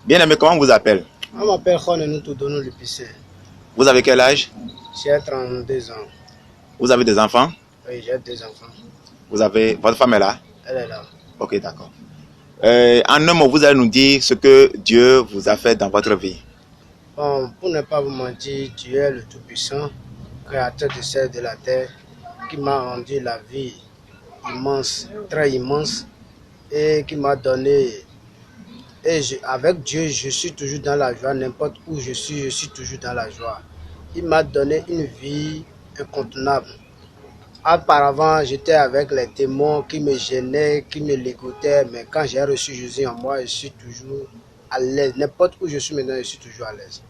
Bien aimé, comment on vous appelle? On m'appelle Khonenou Toudonou l'épicé. Vous avez quel âge? J'ai 32 ans. Vous avez des enfants? Oui, j'ai 2 enfants. Votre femme est là? Elle est là. Ok, d'accord. En un mot, vous allez nous dire ce que Dieu vous a fait dans votre vie. Bon, pour ne pas vous mentir, Dieu est le Tout-Puissant, créateur du ciel et de la terre, qui m'a rendu la vie immense, très immense, et qui m'a donné. Avec Dieu, je suis toujours dans la joie. N'importe où je suis toujours dans la joie. Il m'a donné une vie incontournable. Auparavant, j'étais avec les démons qui me gênaient, qui me ligotaient, mais quand j'ai reçu Jésus en moi, je suis toujours à l'aise. N'importe où je suis maintenant, je suis toujours à l'aise.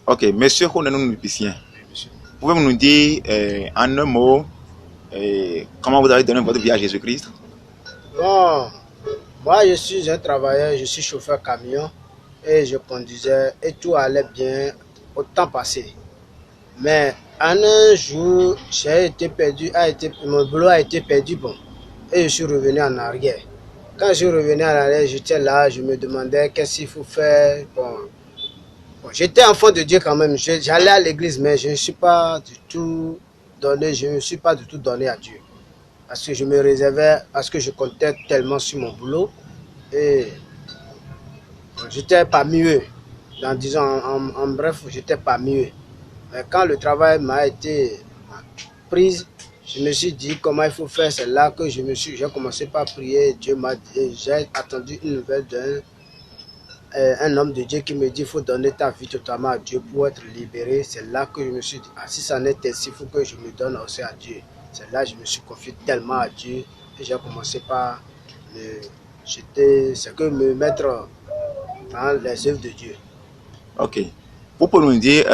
Ok, monsieur Khonenou l'épicien, Oui, monsieur. pouvez-vous nous dire en un mot comment vous avez donné votre vie à Jésus-Christ? Bon, moi je suis un travailleur, je suis chauffeur camion et je conduisais et tout allait bien au temps passé. Mais en un jour, j'ai été perdu, mon boulot a été perdu, bon, et je suis revenu en arrière. Quand je suis revenu en arrière, j'étais là, je me demandais qu'est-ce qu'il faut faire. Bon, j'étais enfant de Dieu quand même, j'allais à l'église, mais je ne suis pas du tout donné, je ne suis pas du tout donné à Dieu. Parce que je me réservais, parce que je comptais tellement sur mon boulot, et bon, j'étais parmi eux. Disons, en bref, j'étais parmi eux. Mais quand le travail m'a été prise, je me suis dit comment il faut faire. C'est là que j'ai commencé par prier. Dieu m'a dit, j'ai attendu une nouvelle d'un homme de Dieu qui me dit il faut donner ta vie totalement à Dieu pour être libéré. C'est là que je me suis dit, ah, si ça n'est ainsi, il faut que je me donne aussi à Dieu. C'est là que je me suis confié tellement à Dieu et j'ai commencé par c'est que me mettre dans les œuvres de Dieu. Ok. Vous pouvez nous dire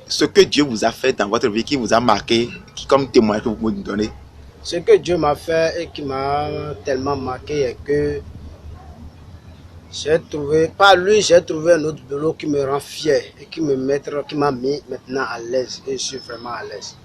ce que Dieu vous a fait dans votre vie, qui vous a marqué, comme témoignage que vous pouvez nous donner? Ce que Dieu m'a fait et qui m'a tellement marqué est que par lui, j'ai trouvé un autre boulot qui me rend fier et qui m'a mis maintenant à l'aise et je suis vraiment à l'aise.